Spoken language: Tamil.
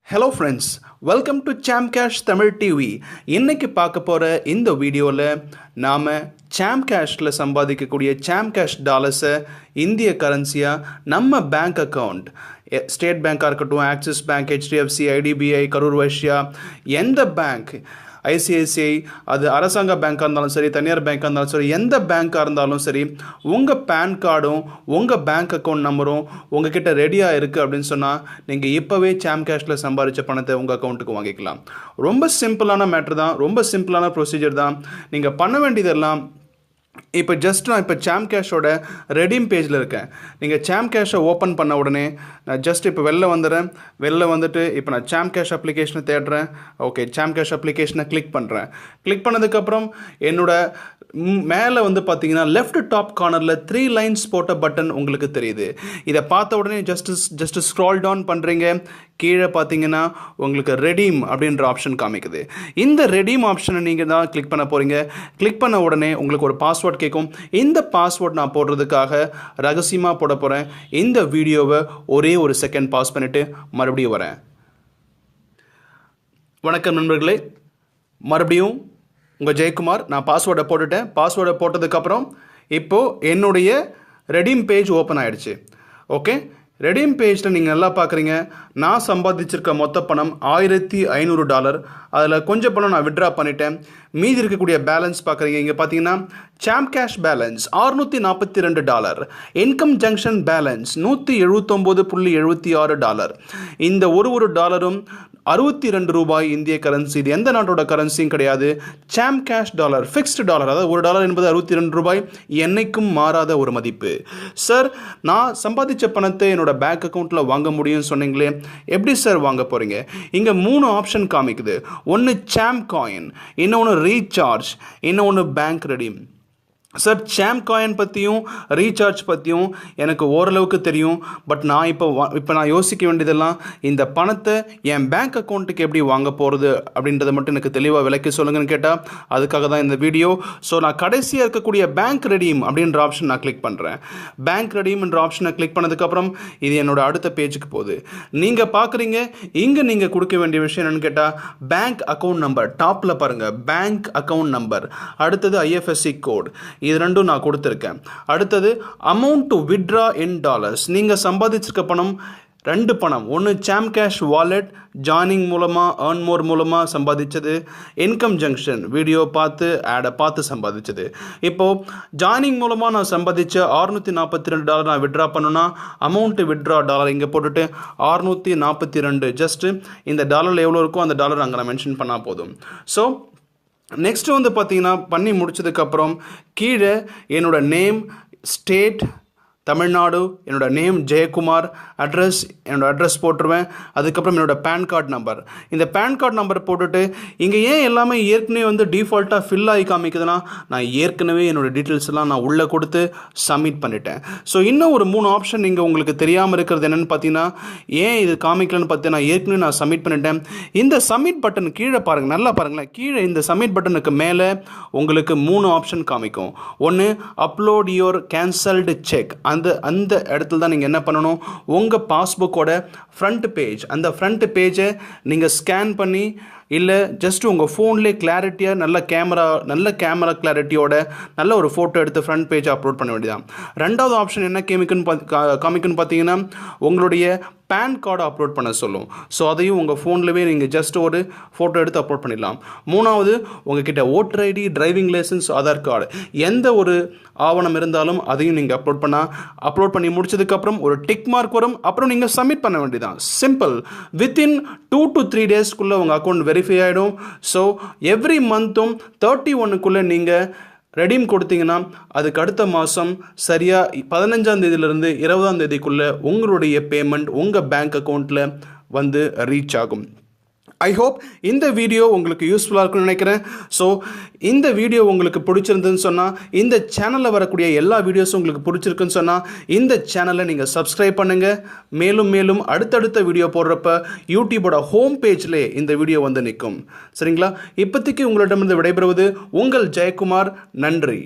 Hello friends, welcome to Chamcash Tamil TV. இன்னைக்கு பார்க்க போற இந்த வீடியோல நாம Chamcashல சம்பாதிக்கக்கூடிய Chamcash டாலர்ஸை இந்திய கரன்சியா நம்ம பேங்க் அக்கவுண்ட் ஸ்டேட் பேங்காக இருக்கட்டும், axis bank, HDFC, IDBI, Karur Vysya, எந்த பேங்க், ICICI, அது அரசாங்க பேங்காக இருந்தாலும் சரி, தனியார் பேங்காக இருந்தாலும் சரி, எந்த பேங்காக இருந்தாலும் சரி, உங்கள் பேன் கார்டும் உங்கள் பேங்க் அக்கௌண்ட் நம்பரும் உங்ககிட்ட ரெடியாக இருக்குது அப்படின்னு சொன்னால் நீங்கள் இப்போவே Chamcashல சம்பாதிச்ச பணத்தை உங்கள் அக்கௌண்ட்டுக்கு வாங்கிக்கலாம். ரொம்ப சிம்பிளான மேட்ரு தான், ரொம்ப சிம்பிளான ப்ரொசீஜர் தான். நீங்கள் பண்ண வேண்டியதெல்லாம் இப்போ நான் இப்போ Chamcashோட ரெடீம் பேஜில் இருக்கேன். நீங்கள் Chamcashை ஓப்பன் பண்ண உடனே நான் இப்போ வெளில வந்துட்டு இப்போ நான் Chamcash அப்ளிகேஷனை தேடுறேன். ஓகே, Chamcash அப்ளிகேஷனை கிளிக் பண்ணுறேன். கிளிக் பண்ணதுக்கப்புறம் என்னோட மேலே பார்த்தீங்கன்னா லெஃப்ட் டாப் கார்னரில் 3 லைன்ஸ் போட்ட பட்டன் உங்களுக்கு தெரியுது. இதை பார்த்த உடனே ஜஸ்ட் ஸ்க்ரால் டவுன் பண்ணுறீங்க. கீழே பார்த்தீங்கன்னா உங்களுக்கு ரெடீம் அப்படின்ற ஆப்ஷன் காமிக்குது. இந்த ரெடீம் ஆப்ஷனை நீங்கள் தான் கிளிக் பண்ண போகிறீங்க. கிளிக் பண்ண உடனே உங்களுக்கு ஒரு பாஸ்வேர்ட் கேட்கும். இந்த பாஸ்வேர்ட் நான் போடுறதுக்காக ரகசியமாக போட போகிறேன். இந்த வீடியோவை ஒரே ஒரு செகண்ட் பாஸ் பண்ணிவிட்டு மறுபடியும் வரேன். வணக்கம் நண்பர்களே, மறுபடியும் உங்கள் ஜெயக்குமார். நான் பாஸ்வேர்டை போட்டுட்டேன். பாஸ்வேர்டை போட்டதுக்கப்புறம் இப்போது என்னுடைய ரெடீம் பேஜ் ஓப்பன் ஆகிடுச்சு. ஓகே, ரெடீம் பேஜில் நீங்கள் நல்லா பார்க்குறீங்க. நான் சம்பாதிச்சிருக்க மொத்த பணம் $1500. அதில் கொஞ்சம் பணம் நான் விட்ரா பண்ணிட்டேன். மீதி இருக்கக்கூடிய பேலன்ஸ் பார்க்குறீங்க. இங்கே பார்த்தீங்கன்னா Chamcash balance $642, income junction balance $179.76. இந்த ஒரு டாலரும் $62 இந்திய கரன்சி. இது எந்த நாட்டோட கரன்சியும் கிடையாது. Chamcash dollar, fixed dollar. அதாவது $1 என்பது $62, என்னைக்கும் மாறாத ஒரு மதிப்பு. சார், நான் சம்பாதிச்ச பணத்தை என்னோட பேங்க் அக்கௌண்ட்டில் வாங்க முடியும்னு சொன்னீங்களே, எப்படி சார் வாங்க போகிறீங்க? இங்கே 3 ஆப்ஷன் காமிக்குது. ஒன்று Chamcoin, இன்னொன்று ரீசார்ஜ், இன்னொன்று பேங்க் ரெடீம். சார், Chamcoin பற்றியும் ரீசார்ஜ் பற்றியும் எனக்கு ஓரளவுக்கு தெரியும். பட் நான் இப்போ நான் யோசிக்க வேண்டியதெல்லாம், இந்த பணத்தை என் பேங்க் அக்கௌண்ட்டுக்கு எப்படி வாங்க போகிறது அப்படின்றத மட்டும் எனக்கு தெளிவாக விளக்கி சொல்லுங்கன்னு கேட்டால் அதுக்காக தான் இந்த வீடியோ. ஸோ நான் கடைசியாக இருக்கக்கூடிய பேங்க் ரெடீம் அப்படின்ற ஆப்ஷன் நான் கிளிக் பண்ணுறேன். பேங்க் ரெடீம்ன்ற ஆப்ஷனை கிளிக் பண்ணதுக்கப்புறம் இது என்னோட அடுத்த பேஜுக்கு போகுது. நீங்கள் பார்க்குறீங்க, இங்கே நீங்கள் கொடுக்க வேண்டிய விஷயம் என்னென்னு கேட்டால் பேங்க் அக்கௌண்ட் நம்பர். டாப்பில் பாருங்கள், பேங்க் அக்கௌண்ட் நம்பர். அடுத்தது IFSC கோட். இது ரெண்டும் நான் கொடுத்துருக்கேன். அடுத்தது amount to withdraw in dollars. நீங்கள் சம்பாதிச்சிருக்க பணம் 2 பணம். ஒன்று Chamcash வாலெட் ஜாயினிங் மூலமாக, ஏர்ன் மோர் மூலமாக சம்பாதிச்சது. இன்கம் ஜங்ஷன் வீடியோ பார்த்து, ஆடை பார்த்து சம்பாதிச்சது. இப்போது ஜாயினிங் மூலமாக நான் சம்பாதிச்ச $642 நான் வித்ட்ரா பண்ணுன்னா அமௌண்ட்டு வித்ட்ரா டாலர் இங்கே போட்டுட்டு 642. ஜஸ்ட்டு இந்த டாலரில் எவ்வளோ இருக்கோ அந்த டாலர் அங்கே நான் மென்ஷன் பண்ணால் போதும். ஸோ நெக்ஸ்ட் பார்த்தீங்கன்னா பண்ணி முடிச்சதுக்கப்புறம் கீழே என்னோட நேம், ஸ்டேட் தமிழ்நாடு, என்னோட நேம் ஜெயக்குமார், என்னோடய அட்ரஸ் போட்டுருவேன். அதுக்கப்புறம் என்னோடய பேன் கார்டு நம்பர். இந்த பேன் கார்டு நம்பர் போட்டுட்டு இங்கே ஏன் எல்லாமே ஏற்கனவே டிஃபால்ட்டாக ஃபில் ஆகி காமிக்குதுன்னா, நான் ஏற்கனவே என்னோடய டீட்டெயில்ஸ் எல்லாம் நான் உள்ளே கொடுத்து சப்மிட் பண்ணிட்டேன். ஸோ இன்னும் ஒரு 3 ஆப்ஷன் நீங்கள் உங்களுக்கு தெரியாமல் இருக்கிறது என்னென்னு பார்த்தீங்கன்னா, ஏன் இது காமிக்கலன்னு பார்த்தீங்கன்னா, ஏற்கனவே நான் சப்மிட் பண்ணிட்டேன். இந்த சப்மிட் பட்டன் கீழே பாருங்கள், நல்லா பாருங்களேன். கீழே இந்த சப்மிட் பட்டனுக்கு மேலே உங்களுக்கு 3 ஆப்ஷன் காமிக்கும். ஒன்று அப்லோட் யுவர் கேன்சல்டு செக். அந்த இடத்துல தான் நீங்கள் என்ன பண்ணணும், உங்கள் பாஸ்புக்கோட ஃப்ரண்ட் பேஜ், அந்த ஃப்ரண்ட் பேஜை நீங்கள் ஸ்கேன் பண்ணி, இல்லை ஜஸ்ட் உங்கள் ஃபோன்லேயே கிளாரிட்டியாக நல்ல கேமரா கிளாரிட்டியோட நல்ல ஒரு ஃபோட்டோ எடுத்து ஃப்ரண்ட் பேஜை அப்லோட் பண்ண வேண்டியதான். ரெண்டாவது ஆப்ஷன் என்ன காமிக்குன்னு பார்த்தீங்கன்னா, உங்களுடைய பேன் கார்டை அப்லோட் பண்ண சொல்லும். ஸோ அதையும் உங்கள் ஃபோன்லேயே நீங்கள் ஜஸ்ட் ஒரு ஃபோட்டோ எடுத்து அப்லோட் பண்ணிடலாம். மூணாவது, உங்ககிட்ட voter ID, driving licence, Aadhaar card, எந்த ஒரு ஆவணம் இருந்தாலும் அதையும் நீங்கள் அப்லோட் பண்ணி முடிச்சதுக்கப்புறம் ஒரு டிக் மார்க் வரும். அப்புறம் நீங்கள் சப்மிட் பண்ண வேண்டியதான். சிம்பிள். வித்தின் 2 to 3 டேஸ்க்குள்ளே உங்கள் அக்கௌண்ட் வெரிஃபை ஆகிடும். ஸோ எவ்ரி மந்த்தும் 31க்குள்ளே நீங்கள் ரெடீம் கொடுத்தீங்கன்னா அதுக்கு அடுத்த மாதம் சரியாக 15ஆம் தேதியிலிருந்து 20ஆம் தேதிக்குள்ளே உங்களுடைய பேமெண்ட் உங்கள் பேங்க் அக்கௌண்ட்டில் ரீச் ஆகும். ஐ ஹோப் இந்த வீடியோ உங்களுக்கு யூஸ்ஃபுல்லாக இருக்குன்னு நினைக்கிறேன். ஸோ இந்த வீடியோ உங்களுக்கு பிடிச்சிருந்துன்னு சொன்னால், இந்த சேனலில் வரக்கூடிய எல்லா வீடியோஸும் உங்களுக்கு பிடிச்சிருக்குன்னு சொன்னால் இந்த சேனலை நீங்கள் சப்ஸ்கிரைப் பண்ணுங்கள். மேலும் அடுத்தடுத்த வீடியோ போடுறப்ப யூடியூபோட ஹோம் பேஜ்லேயே இந்த வீடியோ நிற்கும். சரிங்களா? இப்போதைக்கு உங்களிடமிருந்து விடைபெறுவது உங்கள் ஜெயக்குமார். நன்றி.